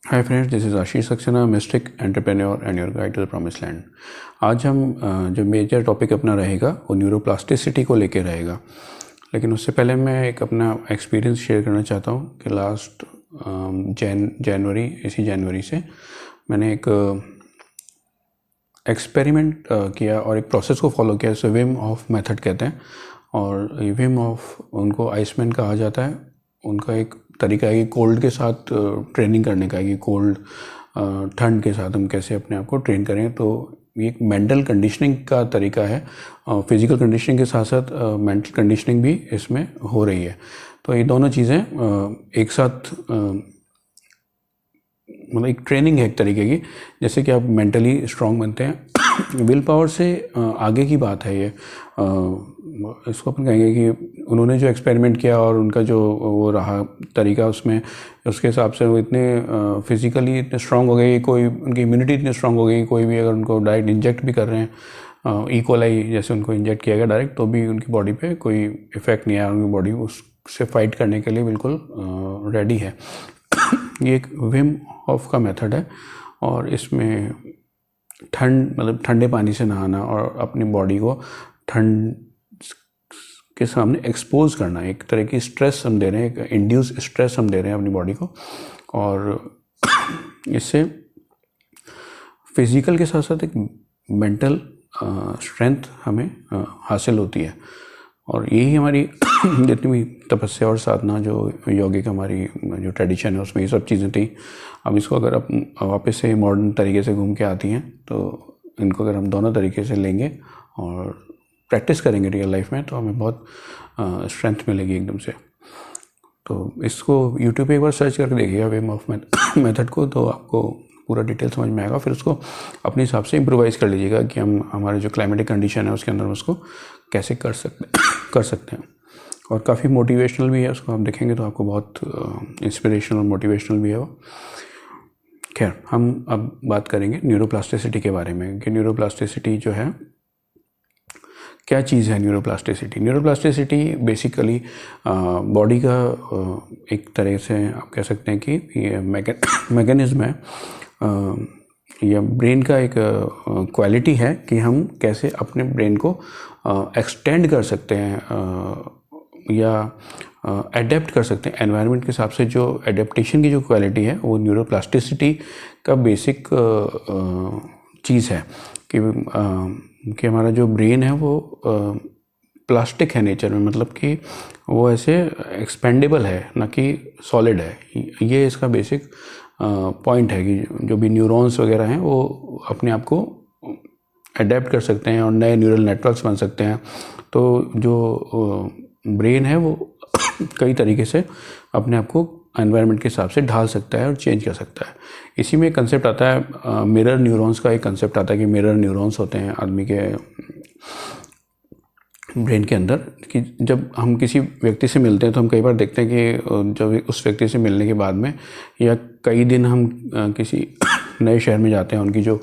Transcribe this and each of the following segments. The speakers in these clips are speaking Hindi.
Hi friends, this is Ashish Saxena, mystic entrepreneur and your guide to the promised land. आज हम जो मेजर टॉपिक अपना रहेगा वो न्यूरोप्लास्टिसिटी को लेके रहेगा। लेकिन उससे पहले मैं एक अपना एक्सपीरियंस शेयर करना चाहता हूँ कि लास्ट इसी जनवरी से मैंने एक एक्सपेरिमेंट किया और एक प्रोसेस को फॉलो किया। इसे विम ऑफ मेथड कहते हैं और ये विम ऑफ उनको आइसमैन कहा जाता है। उनका एक तरीका है कि कोल्ड के साथ ट्रेनिंग करने का, कि कोल्ड ठंड के साथ हम कैसे अपने आप को ट्रेन करें। तो ये एक मेंटल कंडीशनिंग का तरीका है। फिज़िकल कंडीशनिंग के साथ साथ मेंटल कंडीशनिंग भी इसमें हो रही है। तो ये दोनों चीज़ें एक साथ मतलब एक ट्रेनिंग है एक तरीके की, जैसे कि आप मेंटली स्ट्रांग बनते हैं। विल पावर से आगे की बात है ये। इसको अपन कहेंगे कि उन्होंने जो एक्सपेरिमेंट किया और उनका जो वो रहा तरीका, उसमें उसके हिसाब से वो इतने फिज़िकली इतने स्ट्रांग हो गए, कोई उनकी इम्यूनिटी इतनी स्ट्रांग हो गई, कोई भी अगर उनको डायरेक्ट इंजेक्ट भी कर रहे हैं इकोलाई जैसे उनको इंजेक्ट किया गया डायरेक्ट, तो भी उनकी बॉडी पे कोई इफ़ेक्ट नहीं आया। उनकी बॉडी उससे फाइट करने के लिए बिल्कुल रेडी है। ये एक विम ऑफ का मेथड है और इसमें ठंडे पानी से नहाना और अपनी बॉडी को ठंड के सामने एक्सपोज करना, एक तरह की स्ट्रेस हम दे रहे हैं, एक इंड्यूस स्ट्रेस हम दे रहे हैं अपनी बॉडी को। और इससे फिज़िकल के साथ साथ एक मेंटल स्ट्रेंथ हमें हासिल होती है। और यही हमारी जितनी भी तपस्या और साधना जो यौगिक हमारी जो ट्रेडिशन है उसमें ये सब चीज़ें थी। अब इसको अगर आप वापस से मॉडर्न तरीके से घूम के आती हैं, तो इनको अगर हम दोनों तरीके से लेंगे और प्रैक्टिस करेंगे रियल लाइफ में, तो हमें बहुत स्ट्रेंथ मिलेगी एकदम से। तो इसको यूट्यूब पे एक बार सर्च करके देखिएगा विम ऑफ मेथड को, तो आपको पूरा डिटेल समझ में आएगा। फिर उसको अपने हिसाब से इम्प्रोवाइज़ कर लीजिएगा कि हम हमारे जो क्लाइमेटिक कंडीशन है उसके अंदर उसको कैसे कर सकते हैं। और काफ़ी मोटिवेशनल भी है, उसको आप देखेंगे तो आपको बहुत इंस्पिरेशनल और मोटिवेशनल भी है वो। खैर, हम अब बात करेंगे न्यूरोप्लास्टिसिटी के बारे में कि न्यूरोप्लास्टिसिटी जो है क्या चीज़ है। न्यूरोप्लास्टिसिटी बेसिकली बॉडी का एक तरह से आप कह सकते हैं कि ये मैकेनिज्म है या ब्रेन का एक क्वालिटी है कि हम कैसे अपने ब्रेन को एक्सटेंड कर सकते हैं या एडेप्ट कर सकते हैं एनवायरनमेंट के हिसाब से। जो एडेप्टेशन की जो क्वालिटी है वो न्यूरोप्लास्टिसिटी का बेसिक चीज़ है कि हमारा जो ब्रेन है वो प्लास्टिक है नेचर में, मतलब कि वो ऐसे एक्सपेंडेबल है, ना कि सॉलिड है। ये इसका बेसिक पॉइंट है कि जो भी न्यूरॉन्स वगैरह हैं वो अपने आप को अडेप्ट कर सकते हैं और नए न्यूरल नेटवर्क्स बन सकते हैं। तो जो ब्रेन है वो कई तरीके से अपने आप को एनवायरनमेंट के हिसाब से ढाल सकता है और चेंज कर सकता है। इसी में एक कंसेप्ट आता है मिरर न्यूरॉन्स का। एक कंसेप्ट आता है कि मिरर न्यूरॉन्स होते हैं आदमी के ब्रेन के अंदर, कि जब हम किसी व्यक्ति से मिलते हैं तो हम कई बार देखते हैं कि जब उस व्यक्ति से मिलने के बाद में या कई दिन हम किसी नए शहर में जाते हैं, उनकी जो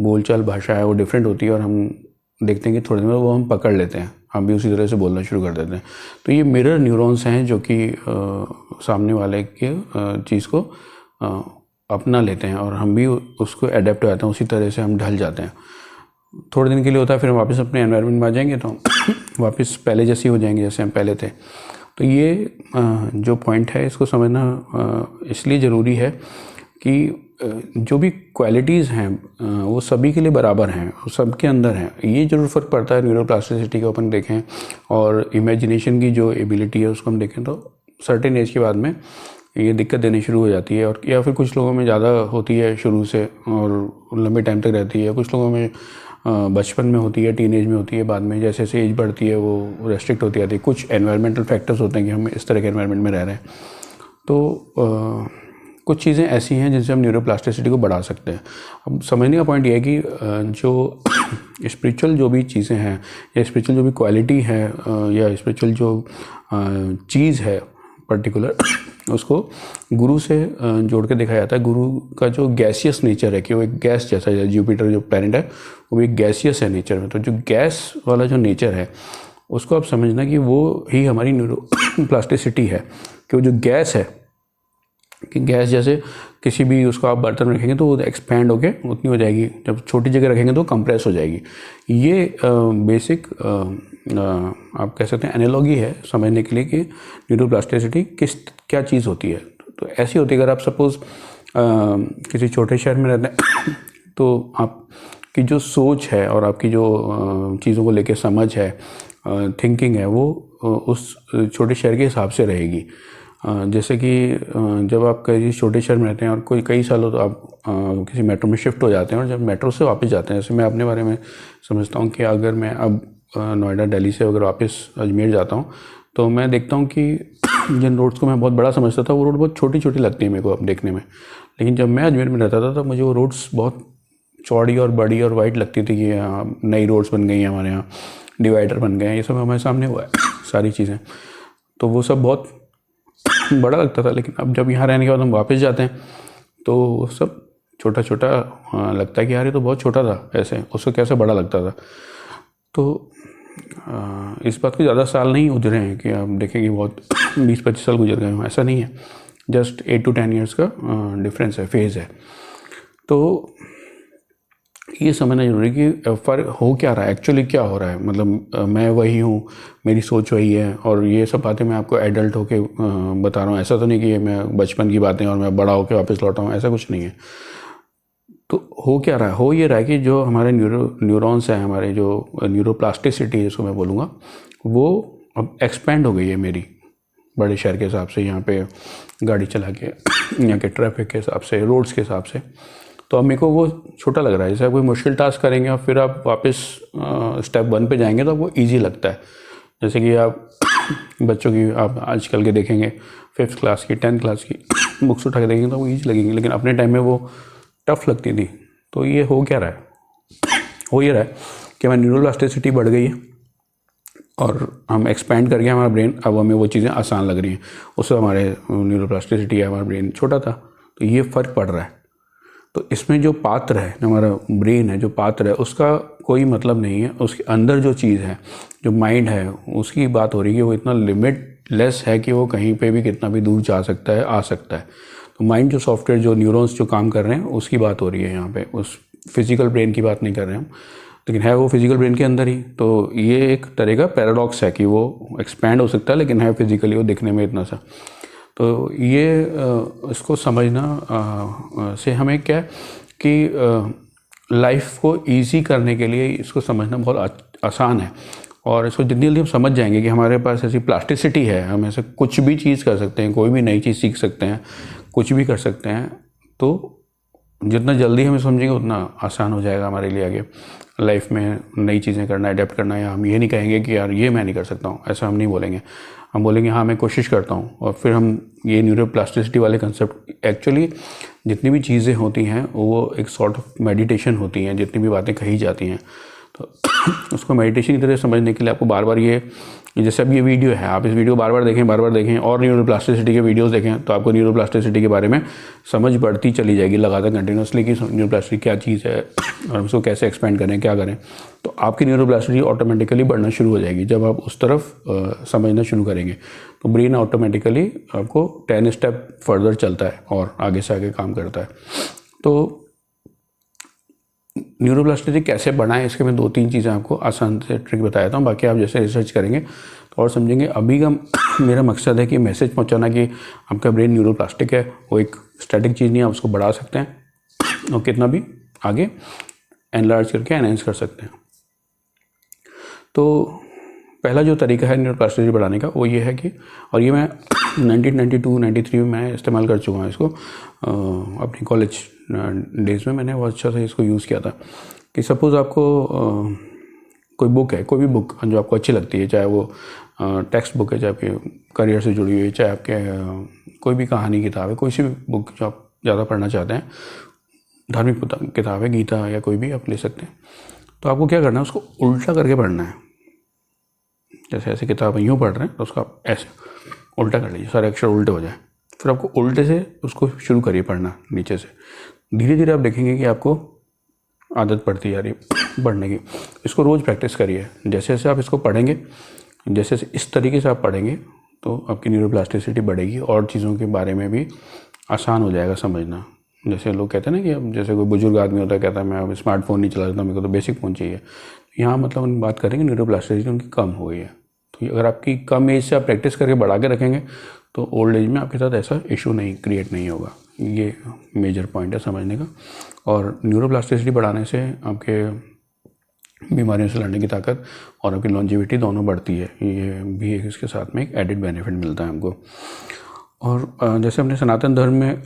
बोलचाल भाषा है वो डिफरेंट होती है और हम देखते हैं कि थोड़ी देर में वो हम पकड़ लेते हैं, हम भी उसी तरह से बोलना शुरू कर देते हैं। तो ये मिरर न्यूरॉन्स हैं जो कि सामने वाले के चीज़ को अपना लेते हैं और हम भी उसको अडेप्ट हो जाते हैं, उसी तरह से हम ढल जाते हैं। थोड़े दिन के लिए होता है, फिर हम वापस अपने एनवायरनमेंट में आ जाएंगे तो वापस पहले जैसे हो जाएंगे जैसे हम पहले थे। तो ये जो पॉइंट है इसको समझना इसलिए ज़रूरी है कि जो भी क्वालिटीज़ हैं वो सभी के लिए बराबर हैं, वो सबके अंदर हैं। ये जरूर फ़र्क पड़ता है न्यूरोप्लास्टिसिटी को अपन देखें और इमेजिनेशन की जो एबिलिटी है उसको हम देखें तो सर्टेन एज के बाद में ये दिक्कत देनी शुरू हो जाती है। और या फिर कुछ लोगों में ज़्यादा होती है शुरू से और लंबे टाइम तक रहती है, कुछ लोगों में बचपन में होती है, टीनेज में होती है, बाद में जैसे जैसे एज बढ़ती है वो रेस्ट्रिक्ट होती जाती है। कुछ एनवायरमेंटल फैक्टर्स होते हैं कि हम इस तरह के एनवायरनमेंट में रह रहे हैं। तो कुछ चीज़ें ऐसी हैं जिनसे हम न्यूरोप्लास्टिसिटी को बढ़ा सकते हैं। अब समझने का पॉइंट ये है कि जो स्पिरिचुअल जो भी चीज़ें हैं या स्पिरिचुअल जो भी क्वालिटी है या स्पिरिचुअल जो चीज़ है पर्टिकुलर, उसको गुरु से जोड़ के देखा जाता है। गुरु का जो गैसियस नेचर है कि वो एक गैस जैसा है, जुपिटर जो प्लैनेट है वो भी एक गैसियस है नेचर में। तो जो गैस वाला जो नेचर है उसको आप समझना कि वो ही हमारी न्यूरोप्लास्टिसिटी है, कि वो जो गैस है कि गैस जैसे किसी भी उसको आप बर्तन में रखेंगे तो वो एक्सपैंड होके उतनी हो जाएगी, जब छोटी जगह रखेंगे तो कंप्रेस हो जाएगी। ये बेसिक आप कह सकते हैं एनालॉजी है समझने के लिए कि न्यूरोप्लास्टिसिटी क्या चीज़ होती है। तो ऐसी होती है, अगर आप सपोज़ किसी छोटे शहर में रहते हैं तो आपकी जो सोच है और आपकी जो चीज़ों को लेके समझ है, थिंकिंग है, वो उस छोटे शहर के हिसाब से रहेगी। जैसे कि जब आप किसी छोटे शहर में रहते हैं और कोई कई सालों तो आप किसी मेट्रो में शिफ्ट हो जाते हैं, और जब मेट्रो से वापस जाते हैं, जैसे मैं अपने बारे में समझता हूँ कि अगर मैं अब नोएडा दिल्ली से अगर वापस अजमेर जाता हूँ तो मैं देखता हूँ कि जिन रोड्स को मैं बहुत बड़ा समझता था वो रोड बहुत छोटी छोटी लगती है मेरे को अब देखने में। लेकिन जब मैं अजमेर में रहता था तब मुझे वो रोड्स बहुत चौड़ी और बड़ी और वाइड लगती थी कि नई रोड्स बन गई हैं हमारे यहाँ, डिवाइडर बन गए हैं, ये सब हमारे सामने हुआ है सारी चीज़ें। तो वो सब बहुत बड़ा लगता था। लेकिन अब जब यहाँ रहने के बाद हम वापस जाते हैं तो वो सब छोटा छोटा लगता है कि यार ये तो बहुत छोटा था, ऐसे उसको कैसे बड़ा लगता था। तो इस बात के ज़्यादा साल नहीं गुजरे हैं कि आप देखें कि बहुत 20-25 साल गुजर गए हों, ऐसा नहीं है। जस्ट 8 to 10 ईयर्स का डिफरेंस है, फेज़ है। तो ये समझना जरूरी है कि फ़र्क हो क्या रहा है, एक्चुअली क्या हो रहा है। मतलब मैं वही हूँ, मेरी सोच वही है, और ये सब बातें मैं आपको एडल्ट होके बता रहा हूँ। ऐसा तो नहीं कि मैं बचपन की बातें और मैं बड़ा होके वापस लौटा हूँ, ऐसा कुछ नहीं है। तो हो क्या रहा है, हो ये रहा है कि जो हमारे न्यूरॉन्स हैं, हमारे जो न्यूरोप्लास्टिसिटी जिसको मैं बोलूँगा, वो अब एक्सपेंड हो गई है मेरी बड़े शहर के हिसाब से, यहाँ पे गाड़ी चला के, यहाँ के ट्रैफिक के हिसाब से, रोड्स के हिसाब से। तो अब मेरे को वो छोटा लग रहा है। जैसे आप कोई मुश्किल टास्क करेंगे और फिर आप वापस स्टेप 1 पे जाएंगे तो आपको ईजी लगता है। जैसे कि आप बच्चों की आप आजकल के देखेंगे 5th क्लास की 10th क्लास की बुक्स उठा के देखेंगे तो वो ईजी लगेंगी, लेकिन अपने टाइम में वो टफ लगती थी। तो ये हो क्या रहा है, हो ये रहा है कि हमारी न्यूरोप्लास्टिसिटी बढ़ गई है और हम एक्सपैंड करके हमारा ब्रेन, अब हमें वो चीज़ें आसान लग रही हैं। उससे हमारे न्यूरोप्लास्टिसिटी है, हमारा ब्रेन छोटा था, तो ये फ़र्क पड़ रहा है। तो इसमें जो पात्र है, हमारा ब्रेन है, जो पात्र है, उसका कोई मतलब नहीं है। उसके अंदर जो चीज़ है, जो माइंड है, उसकी बात हो रही है। वो इतना लिमिटलेस है कि वो कहीं पे भी कितना भी दूर जा सकता है, आ सकता है। तो माइंड जो सॉफ्टवेयर, जो न्यूरॉन्स जो काम कर रहे हैं, उसकी बात हो रही है यहाँ पे। उस फिजिकल ब्रेन की बात नहीं कर रहे हम, लेकिन है वो फिजिकल ब्रेन के अंदर ही। तो ये एक तरह का पैराडॉक्स है कि वो एक्सपैंड हो सकता है लेकिन है फिजिकली वो दिखने में इतना सा। तो ये इसको समझना से हमें क्या कि लाइफ को इजी करने के लिए इसको समझना बहुत आसान है। और इसको जितनी जल्दी हम समझ जाएंगे कि हमारे पास ऐसी प्लास्टिसिटी है, हम ऐसे कुछ भी चीज़ कर सकते हैं, कोई भी नई चीज़ सीख सकते हैं, कुछ भी कर सकते हैं, तो जितना जल्दी हमें समझेंगे उतना आसान हो जाएगा हमारे लिए आगे लाइफ में नई चीज़ें करना, अडेप्ट करना। या हम ये नहीं कहेंगे कि यार ये मैं नहीं कर सकता हूँ, ऐसा हम नहीं बोलेंगे। हम बोलेंगे हाँ मैं कोशिश करता हूँ। और फिर हम ये न्यूरोप्लास्टिसिटी वाले कंसेप्ट, एक्चुअली जितनी भी चीज़ें होती हैं वो एक सॉर्ट ऑफ मेडिटेशन होती हैं, जितनी भी बातें कही जाती हैं। तो उसको मेडिटेशन की तरह समझने के लिए आपको बार बार ये, जैसे अब ये वीडियो है, आप इस वीडियो बार बार देखें और न्यूरोप्लास्टिसिटी के वीडियोस देखें, तो आपको न्यूरोप्लास्टिसिटी के बारे में समझ बढ़ती चली जाएगी लगातार कंटिन्यूसली कि न्यूरोप्लास्टिसिटी क्या चीज़ है और उसको कैसे एक्सपेंड करें, क्या करें। तो आपकी न्यूरोप्लास्टिसिटी ऑटोमेटिकली बढ़ना शुरू हो जाएगी जब आप उस तरफ समझना शुरू करेंगे। तो ब्रेन ऑटोमेटिकली आपको 10 स्टेप फर्दर चलता है और आगे से आगे काम करता है। तो न्यूरोप्लास्टिसिटी कैसे बनाएं, इसके मैं 2-3 चीज़ें आपको आसान से ट्रिक बता देता हूँ। बाकी आप जैसे रिसर्च करेंगे तो और समझेंगे। अभी का मेरा मकसद है कि मैसेज पहुँचाना कि आपका ब्रेन न्यूरोप्लास्टिक है, वो एक स्टैटिक चीज़ नहीं है, आप उसको बढ़ा सकते हैं और कितना भी आगे एनलार्ज करके एनहेंस कर सकते हैं। तो पहला जो तरीका है न्यूरोप्लास्टिसिटी बढ़ाने का वो ये है कि, और ये मैं 1992-93 में मैं इस्तेमाल कर चुका हूँ इसको, अपनी कॉलेज डेज में मैंने बहुत अच्छा से इसको यूज़ किया था। कि सपोज़ आपको कोई बुक है, कोई भी बुक जो आपको अच्छी लगती है, चाहे वो टेक्स्ट बुक है, चाहे आपके करियर से जुड़ी हुई है, चाहे आपके कोई भी कहानी किताब है, कोई सी भी बुक जो आप ज़्यादा पढ़ना चाहते हैं, धार्मिक किताब है, गीता या कोई भी आप ले सकते हैं। तो आपको क्या करना है, उसको उल्टा करके पढ़ना है। जैसे ऐसे किताब यूँ पढ़ रहे हैं तो उसको आप ऐसे उल्टा कर लीजिए, सारे अक्षर उल्टे हो जाए। फिर आपको उल्टे से उसको शुरू करिए पढ़ना नीचे से। धीरे धीरे आप देखेंगे कि आपको आदत पड़ती जा रही है पढ़ने की। इसको रोज़ प्रैक्टिस करिए। जैसे जैसे आप इसको पढ़ेंगे, जैसे इस तरीके से आप पढ़ेंगे तो आपकी न्यूरोप्लास्टिसिटी बढ़ेगी और चीज़ों के बारे में भी आसान हो जाएगा समझना। जैसे लोग कहते हैं ना कि अब जैसे कोई बुजुर्ग आदमी होता है, कहता है मैं अब स्मार्टफोन नहीं चला सकता, मेरे को तो बेसिक फ़ोन चाहिए। यहाँ मतलब हम बात करेंगे न्यूरोप्लास्टिसिटी उनकी कम हो गई है। तो अगर आपकी कम एज से आप प्रैक्टिस करके बढ़ा के रखेंगे तो ओल्ड एज में आपके साथ ऐसा इशू नहीं क्रिएट नहीं होगा। ये मेजर पॉइंट है समझने का। और न्यूरोप्लास्टिसिटी बढ़ाने से आपके बीमारियों से लड़ने की ताकत और आपकी लॉन्जिविटी दोनों बढ़ती है। ये भी एक इसके साथ में एक एडिड बेनिफिट मिलता है हमको। और जैसे अपने सनातन धर्म में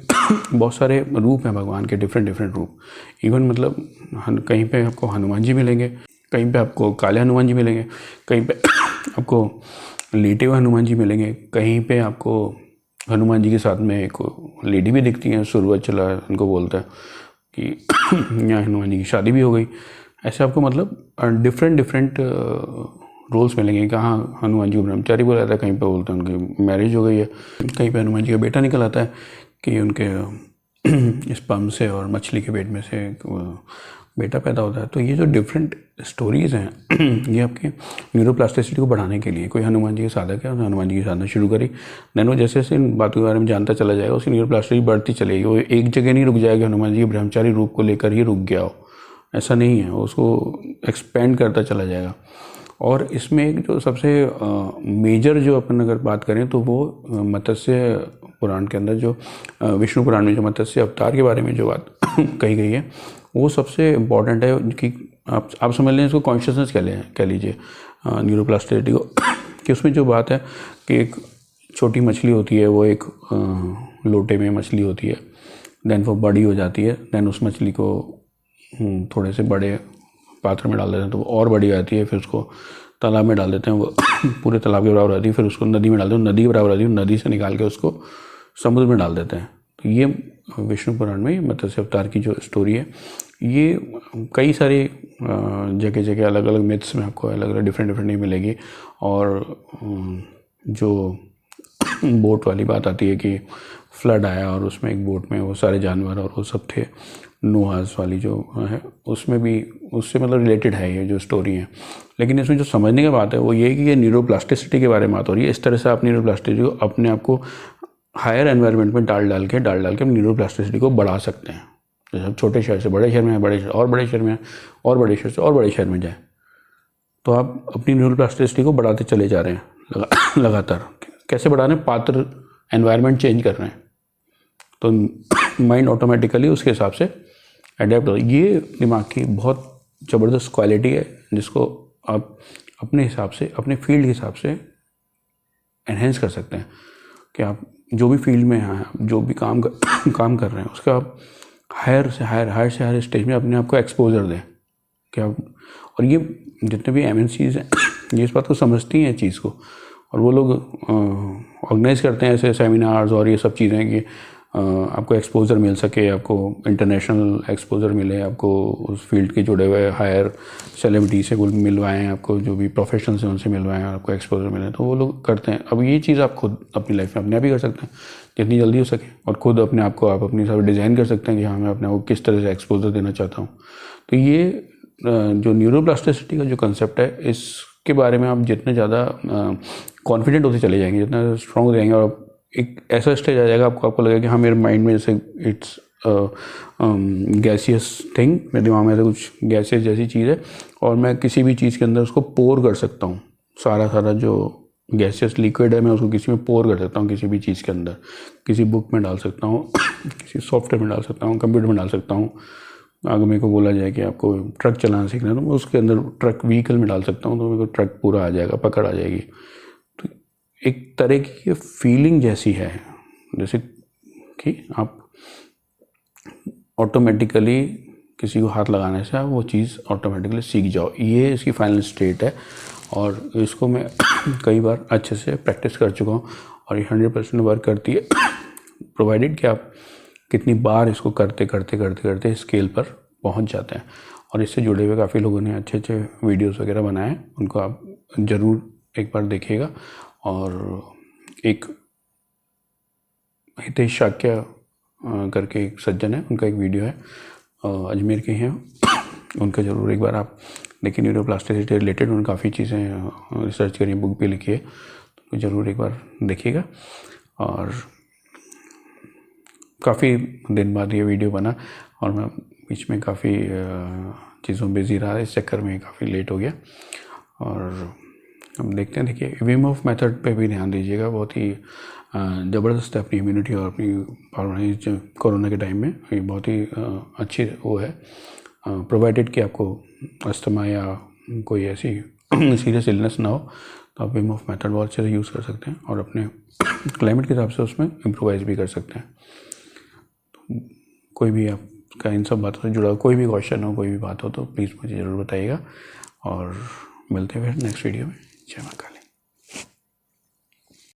बहुत सारे रूप हैं भगवान के, डिफरेंट डिफरेंट रूप। इवन मतलब कहीं पे आपको हनुमान जी मिलेंगे, कहीं पे आपको काले हनुमान जी मिलेंगे, कहीं पे आपको लेटे हुए हनुमान जी मिलेंगे, कहीं पे आपको हनुमान जी के साथ में एक लेडी भी दिखती है, सुरवचला उनको बोलता है कि यहाँ हनुमान जी की शादी भी हो गई। ऐसे आपको मतलब डिफरेंट डिफरेंट रोल्स मिलेंगे। कहाँ हनुमान जी को ब्रह्मचारी बोला जाता है, कहीं पे बोलते हैं उनकी मैरिज हो गई है, कहीं पे हनुमान जी का बेटा निकल आता है कि उनके स्पर्म से और मछली के पेट में से बेटा पैदा होता है। तो ये जो डिफरेंट स्टोरीज़ हैं ये आपके न्यूरोप्लास्टिसिटी को बढ़ाने के लिए। कोई हनुमान जी के साधक है, हनुमान जी की साधना शुरू करी, देन वो जैसे जैसे इन बातों के बारे में जानता चला जाएगा, उसकी न्यूरोप्लास्टिसिटी बढ़ती चलेगी। वो एक जगह नहीं रुक जाएगा, हनुमान जी के ब्रह्मचारी रूप को लेकर ही रुक गया हो, ऐसा नहीं है, उसको एक्सपेंड करता चला जाएगा। और इसमें एक जो सबसे मेजर जो अपन अगर बात करें तो वो मत्स्य पुराण के अंदर जो विष्णु पुराण में जो मत्स्य अवतार के बारे में जो बात कही गई है वो सबसे इम्पॉर्टेंट है कि आप समझ लें इसको कॉन्शियसनेस कह लीजिए न्यूरोप्लास्टिसिटी को कि उसमें जो बात है कि एक छोटी मछली होती है, वो एक लोटे में मछली होती है, देन वो बड़ी हो जाती है, देन उस मछली को थोड़े से बड़े पात्र में डाल देते हैं तो वो और बड़ी आती है, फिर उसको तालाब में डाल देते हैं, वो पूरे तालाब के बराबर आती है, फिर उसको नदी में डाल देते हैं, नदी के बराबर आती है, नदी से निकाल के उसको समुद्र में डाल देते हैं। तो ये विष्णु पुराण में मत्स्य अवतार की जो स्टोरी है, ये कई सारी जगह जगह अलग अलग मिथ्स में आपको अलग अलग डिफरेंट नहीं मिलेगी। और जो बोट वाली बात आती है कि फ्लड आया और उसमें एक बोट में वो सारे जानवर और वो सब थे, नोआस वाली जो है उसमें भी उससे मतलब रिलेटेड है ये जो स्टोरी है। लेकिन इसमें जो समझने की बात है वो ये है कि ये न्यूरोप्लास्टिसिटी के बारे में बात हो रही है। इस तरह से आप न्यूरोप्लास्टिसिटी को अपने आप को हायर एनवायरनमेंट में डाल के न्यूरोप्लास्टिसिटी को बढ़ा सकते हैं। जैसे छोटे शहर से बड़े शहर में है, बड़े शहर और बड़े शहर में है, और बड़े शहर से और बड़े शहर में जाए तो आप अपनी न्यूरोप्लास्टिसिटी को बढ़ाते चले जा रहे हैं लगातार। कैसे बढ़ा रहे हैं? पात्र एनवायरनमेंट चेंज कर रहे हैं तो माइंड ऑटोमेटिकली उसके हिसाब से अडेप्ट हो। ये दिमाग की बहुत ज़बरदस्त क्वालिटी है जिसको आप अपने हिसाब से, अपने फील्ड के हिसाब से एनहेंस कर सकते हैं कि आप जो भी फील्ड में हैं, जो भी काम कर रहे हैं उसका आप हायर से हायर स्टेज में अपने आप को एक्सपोजर दें कि आप। और ये जितने भी MNCs हैं ये इस बात को समझती हैं चीज़ को, और वो लोग ऑर्गेनाइज करते हैं ऐसे सेमिनार्स और ये सब चीज़ें कि आपको एक्सपोजर मिल सके, आपको इंटरनेशनल एक्सपोजर मिले, आपको उस फील्ड के जुड़े हुए हायर सेलिब्रिटी से मिलवाएं, आपको जो भी प्रोफेशनल्स हैं उनसे मिलवाएं, आपको एक्सपोजर मिले, तो वो लोग करते हैं। अब ये चीज़ आप खुद अपनी लाइफ में अपने आप ही कर सकते हैं जितनी जल्दी हो सके, और खुद अपने आप को आप अपनी सब डिज़ाइन कर सकते हैं कि हाँ मैं अपने आप को किस तरह से एक्सपोजर देना चाहता हूँ। तो ये जो न्यूरोप्लास्टिसिटी का जो कंसेप्ट है, इसके बारे में आप जितने ज़्यादा कॉन्फिडेंट होते चले जाएंगे, जितना स्ट्रॉन्ग हो जाएंगे, और एक ऐसा स्टेज आ जाएगा आपको लगेगा कि हाँ मेरे माइंड में जैसे इट्स गैसियस थिंग, मेरे दिमाग में ऐसा कुछ गैसियस जैसी चीज़ है और मैं किसी भी चीज़ के अंदर उसको पोर कर सकता हूँ। सारा जो गैसियस लिक्विड है मैं उसको किसी में पोर कर सकता हूँ, किसी भी चीज़ के अंदर, किसी बुक में डाल सकता हूँ किसी सॉफ्टवेयर में डाल सकता हूँ, कंप्यूटर में डाल सकता हूँ। अगर मेरे को बोला जाए कि आपको ट्रक चलाना सीखना है तो मैं उसके अंदर ट्रक व्हीकल में डाल सकता हूँ, तो मेरे को ट्रक पूरा आ जाएगा, पकड़ आ जाएगी। तो एक तरह की फीलिंग जैसी है, जैसे कि आप ऑटोमेटिकली किसी को हाथ लगाने से आप वो चीज़ ऑटोमेटिकली सीख जाओ। ये इसकी फाइनल स्टेट है और इसको मैं कई बार अच्छे से प्रैक्टिस कर चुका हूँ और ये 100% वर्क करती है, प्रोवाइडेड कि आप कितनी बार इसको करते स्केल पर पहुँच जाते हैं। और इससे जुड़े हुए काफ़ी लोगों ने अच्छे वीडियोस वगैरह बनाए हैं, उनको आप ज़रूर एक बार देखिएगा। और एक हितेश शाक्य करके एक सज्जन है, उनका एक वीडियो है, अजमेर के हैं, उनका ज़रूर एक बार आप देखिए। न्यूरोप्लास्टिसिटी रिलेटेड उन्होंने काफ़ी चीज़ें रिसर्च करी, बुक भी लिखी है, तो ज़रूर एक बार देखिएगा। और काफ़ी दिन बाद ये वीडियो बना और मैं बीच में काफ़ी चीज़ों में बिजी रहा, इस चक्कर में काफ़ी लेट हो गया। और हम देखते हैं, देखिए विम होफ मेथड पे भी ध्यान दीजिएगा, बहुत ही ज़बरदस्त है अपनी इम्यूनिटी और अपनी पावर कोरोना के टाइम में। ये बहुत ही अच्छी वो है, प्रोवाइडेड कि आपको अस्थमा या कोई ऐसी सीरियस इलनेस ना हो, तो आप विम होफ मेथड बहुत अच्छे से यूज़ कर सकते हैं और अपने क्लाइमेट के हिसाब से उसमें इम्प्रोवाइज भी कर सकते हैं। तो कोई भी आपका इन सब बातों से जुड़ा कोई भी क्वेश्चन हो, कोई भी बात हो, तो प्लीज़ मुझे ज़रूर बताइएगा और मिलते हैं फिर नेक्स्ट वीडियो में। जय महाकाल।